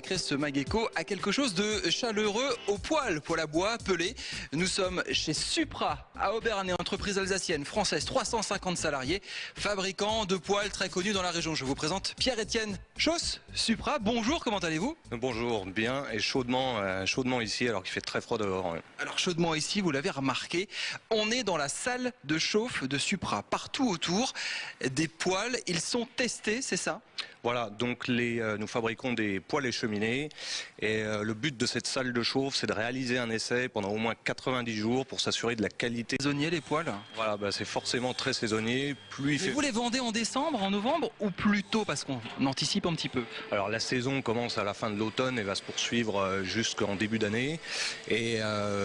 Chris Mageco a quelque chose de chaleureux au poil à bois pelé. Nous sommes chez Supra à Obernai, entreprise alsacienne, française, 350 salariés, fabricant de poêles très connus dans la région. Je vous présente Pierre-Étienne Chausse, Supra. Bonjour, comment allez-vous? Bonjour, bien et chaudement ici alors qu'il fait très froid dehors. Alors chaudement ici, vous l'avez remarqué, on est dans la salle de chauffe de Supra. Partout autour, des poêles, ils sont testés, c'est ça? Voilà, donc nous fabriquons des poêles et cheminées et le but de cette salle de chauffe, c'est de réaliser un essai pendant au moins 90 jours pour s'assurer de la qualité. Saisonnier les poêles? Voilà, c'est forcément très saisonnier. Vous les vendez en décembre, en novembre ou plus tôt parce qu'on anticipe un petit peu? Alors la saison commence à la fin de l'automne et va se poursuivre jusqu'en début d'année et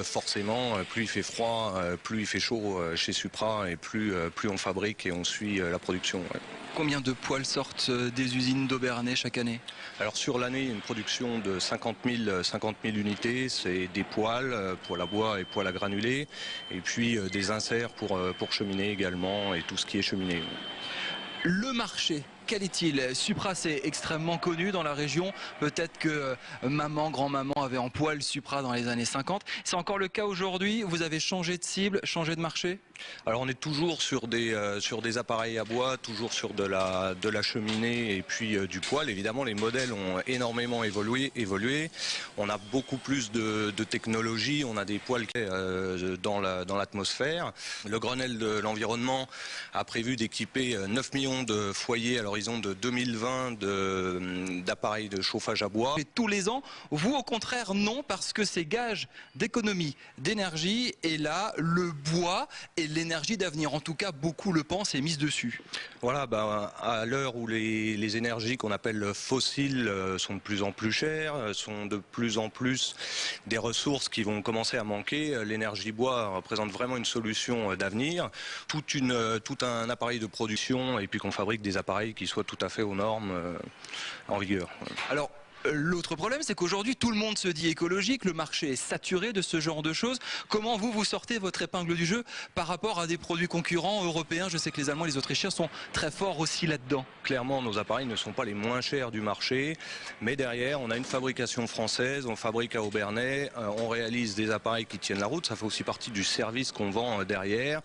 forcément plus il fait froid, plus il fait chaud chez Supra et plus on fabrique et on suit la production. Ouais. Combien de poêles sortent des usines d'Obernai chaque année? Alors sur l'année, une production de 50 000 unités, c'est des poêles, poêles à bois et poêles à granulés, et puis des inserts pour cheminée également et tout ce qui est cheminée. Le marché, quel est-il? Supra, c'est extrêmement connu dans la région. Peut-être que maman, grand-maman avait en poêle Supra dans les années 50. C'est encore le cas aujourd'hui? Vous avez changé de cible, changé de marché? Alors on est toujours sur des appareils à bois, toujours sur de la cheminée et puis du poêle. Évidemment, les modèles ont énormément évolué. On a beaucoup plus de technologie. On a des poêles dans l'atmosphère. Le Grenelle de l'environnement a prévu d'équiper 9 millions de foyers à l'horizon de 2020 d'appareils de chauffage à bois. Et tous les ans, vous au contraire non, parce que c'est gage d'économie d'énergie. Et là, le bois et l'énergie d'avenir, en tout cas beaucoup le pensent et misent dessus. Voilà, à l'heure où les énergies qu'on appelle fossiles sont de plus en plus chères, sont de plus en plus des ressources qui vont commencer à manquer, l'énergie bois représente vraiment une solution d'avenir. Tout un appareil de production et puis qu'on fabrique des appareils qui soient tout à fait aux normes en vigueur. Alors, l'autre problème, c'est qu'aujourd'hui, tout le monde se dit écologique, le marché est saturé de ce genre de choses. Comment vous sortez votre épingle du jeu par rapport à des produits concurrents européens? Je sais que les Allemands et les Autrichiens sont très forts aussi là-dedans. Clairement, nos appareils ne sont pas les moins chers du marché, mais derrière, on a une fabrication française, on fabrique à Obernai, on réalise des appareils qui tiennent la route, ça fait aussi partie du service qu'on vend derrière.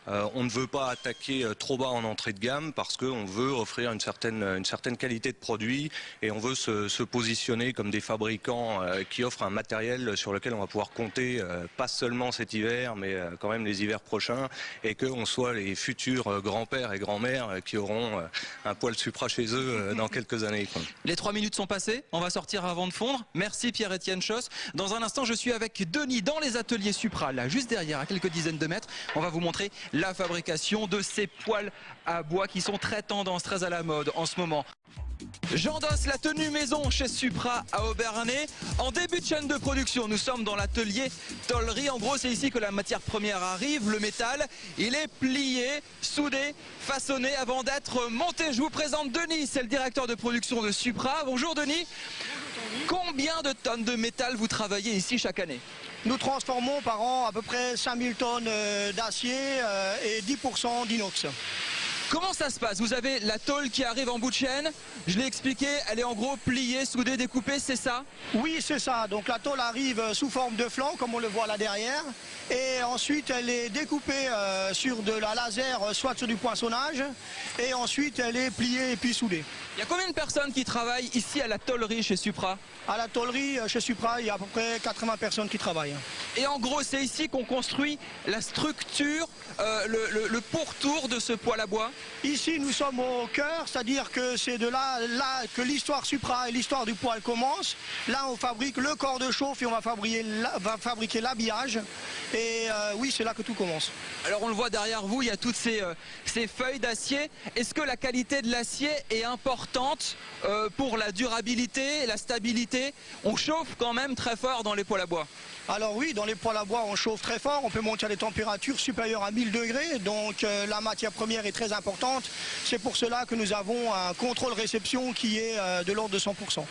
On ne veut pas attaquer trop bas en entrée de gamme parce qu'on veut offrir une certaine qualité de produit et on veut se positionner comme des fabricants qui offrent un matériel sur lequel on va pouvoir compter pas seulement cet hiver mais quand même les hivers prochains et qu'on soit les futurs grands-pères et grands-mères qui auront un poêle Supra chez eux dans quelques années. Les 3 minutes sont passées, on va sortir avant de fondre. Merci Pierre-Étienne Chausse. Dans un instant, je suis avec Denis dans les ateliers Supra, là juste derrière, à quelques dizaines de mètres. On va vous montrer la fabrication de ces poêles à bois qui sont très tendance, très à la mode en ce moment. J'endosse la tenue maison chez Supra à Obernai. En début de chaîne de production, nous sommes dans l'atelier tôlerie. En gros, c'est ici que la matière première arrive, le métal. Il est plié, soudé, façonné avant d'être monté. Je vous présente Denis, c'est le directeur de production de Supra. Bonjour Denis. Combien de tonnes de métal vous travaillez ici chaque année? Nous transformons par an à peu près 5000 tonnes d'acier et 10% d'inox. Comment ça se passe? Vous avez la tôle qui arrive en bout de chaîne, je l'ai expliqué, elle est en gros pliée, soudée, découpée, c'est ça? Oui, c'est ça. Donc la tôle arrive sous forme de flanc, comme on le voit là derrière. Et ensuite, elle est découpée sur de la laser, soit sur du poinçonnage. Et ensuite, elle est pliée et puis soudée. Il y a combien de personnes qui travaillent ici à la tôlerie chez Supra? À la tôlerie chez Supra, il y a à peu près 80 personnes qui travaillent. Et en gros, c'est ici qu'on construit la structure, le pourtour de ce poêle à bois? Ici, nous sommes au cœur, c'est-à-dire que c'est de là que l'histoire Supra et l'histoire du poêle commence. Là, on fabrique le corps de chauffe et on va fabriquer l'habillage. Et oui, c'est là que tout commence. Alors, on le voit derrière vous, il y a toutes ces feuilles d'acier. Est-ce que la qualité de l'acier est importante pour la durabilité, la stabilité? On chauffe quand même très fort dans les poêles à bois. Alors oui, dans les poêles à bois, on chauffe très fort, on peut monter à des températures supérieures à 1000 degrés, donc la matière première est très importante. C'est pour cela que nous avons un contrôle réception qui est de l'ordre de 100%.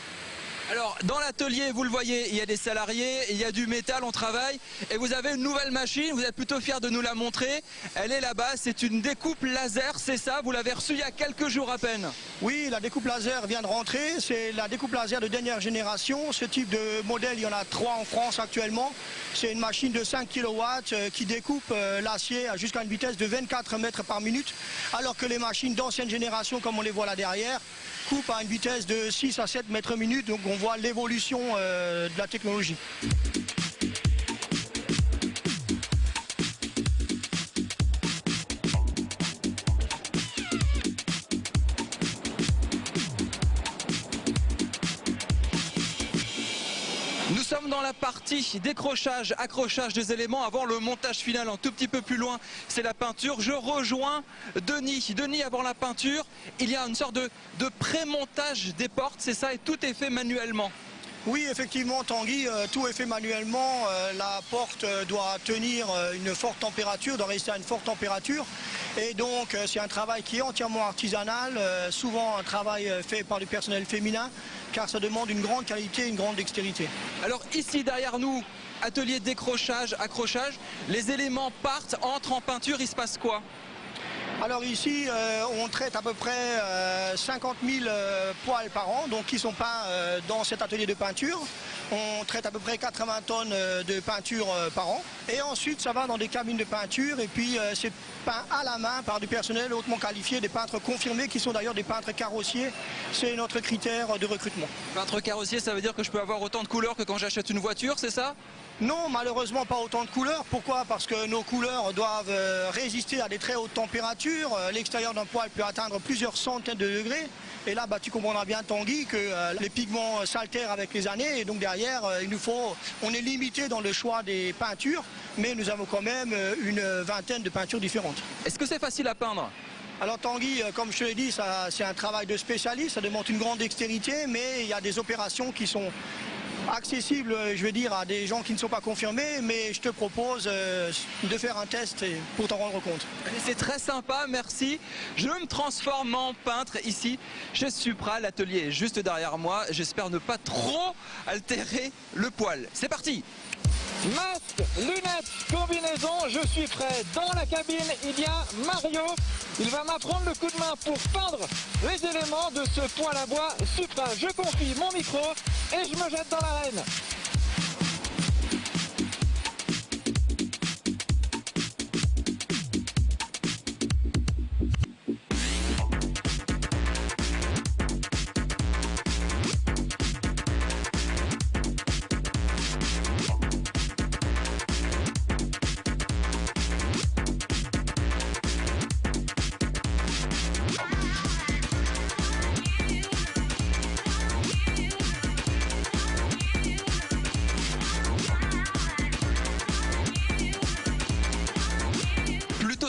Alors dans l'atelier, vous le voyez, il y a des salariés, il y a du métal, on travaille et vous avez une nouvelle machine, vous êtes plutôt fiers de nous la montrer. Elle est là-bas, c'est une découpe laser, c'est ça, vous l'avez reçue il y a quelques jours à peine. Oui, la découpe laser vient de rentrer, c'est la découpe laser de dernière génération. Ce type de modèle, il y en a 3 en France actuellement. C'est une machine de 5 kW qui découpe l'acier jusqu'à une vitesse de 24 mètres par minute, alors que les machines d'ancienne génération, comme on les voit là derrière, coupent à une vitesse de 6 à 7 mètres minute. Donc on voit l'évolution de la technologie. Nous sommes dans la partie décrochage, accrochage des éléments avant le montage final. Un tout petit peu plus loin, c'est la peinture. Je rejoins Denis. Denis, avant la peinture, il y a une sorte de pré-montage des portes, c'est ça, et tout est fait manuellement. Oui, effectivement, Tanguy, tout est fait manuellement. La porte doit tenir une forte température, doit rester à une forte température. Et donc, c'est un travail qui est entièrement artisanal, souvent un travail fait par du personnel féminin, car ça demande une grande qualité, une grande dextérité. Alors ici, derrière nous, atelier décrochage, accrochage, les éléments partent, entrent en peinture, il se passe quoi ? Alors ici, on traite à peu près 50 000 poils par an, donc qui sont peints dans cet atelier de peinture. On traite à peu près 80 tonnes de peinture par an. Et ensuite, ça va dans des cabines de peinture et puis c'est peint à la main par du personnel hautement qualifié, des peintres confirmés qui sont d'ailleurs des peintres carrossiers. C'est notre critère de recrutement. Peintre carrossier, ça veut dire que je peux avoir autant de couleurs que quand j'achète une voiture, c'est ça ? Non, malheureusement pas autant de couleurs. Pourquoi? Parce que nos couleurs doivent résister à des très hautes températures. L'extérieur d'un poil peut atteindre plusieurs centaines de degrés. Et là, tu comprendras bien, Tanguy, que les pigments s'altèrent avec les années. Et donc derrière, on est limité dans le choix des peintures, mais nous avons quand même une vingtaine de peintures différentes. Est-ce que c'est facile à peindre ? Alors Tanguy, comme je te l'ai dit, c'est un travail de spécialiste. Ça demande une grande dextérité, mais il y a des opérations qui sont accessible, je vais dire, à des gens qui ne sont pas confirmés, mais je te propose de faire un test pour t'en rendre compte. C'est très sympa, merci. Je me transforme en peintre ici chez Supra, l'atelier est juste derrière moi. J'espère ne pas trop altérer le poil. C'est parti! Masque, lunettes, combinaison, je suis prêt. Dans la cabine, il y a Mario. Il va m'apprendre le coup de main pour peindre les éléments de ce poêle à bois Supra. Je confie mon micro et je me jette dans l'arène.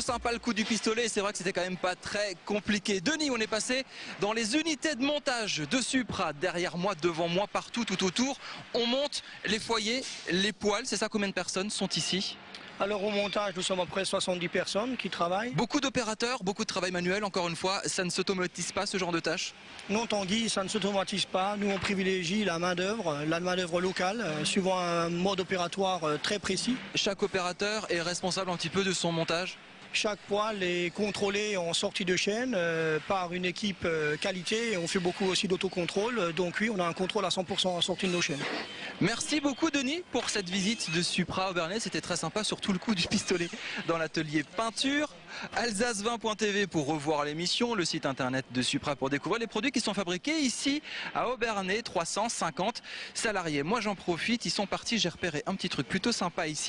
Sympa le coup du pistolet, c'est vrai que c'était quand même pas très compliqué. Denis, on est passé dans les unités de montage de Supra, derrière moi, devant moi, partout, tout autour. On monte les foyers, les poêles, c'est ça, combien de personnes sont ici? Alors au montage, nous sommes à peu près 70 personnes qui travaillent. Beaucoup d'opérateurs, beaucoup de travail manuel, encore une fois, ça ne s'automatise pas ce genre de tâches? Non Tanguy, ça ne s'automatise pas. Nous on privilégie la main-d'œuvre locale, suivant un mode opératoire très précis. Chaque opérateur est responsable un petit peu de son montage? Chaque poêle est contrôlé en sortie de chaîne par une équipe qualité. On fait beaucoup aussi d'autocontrôle. Donc oui, on a un contrôle à 100% en sortie de nos chaînes. Merci beaucoup Denis pour cette visite de Supra Obernai. C'était très sympa, surtout le coup du pistolet dans l'atelier peinture. Alsace20.tv pour revoir l'émission, le site internet de Supra pour découvrir les produits qui sont fabriqués ici à Obernai, 350 salariés. Moi j'en profite, ils sont partis, j'ai repéré un petit truc plutôt sympa ici.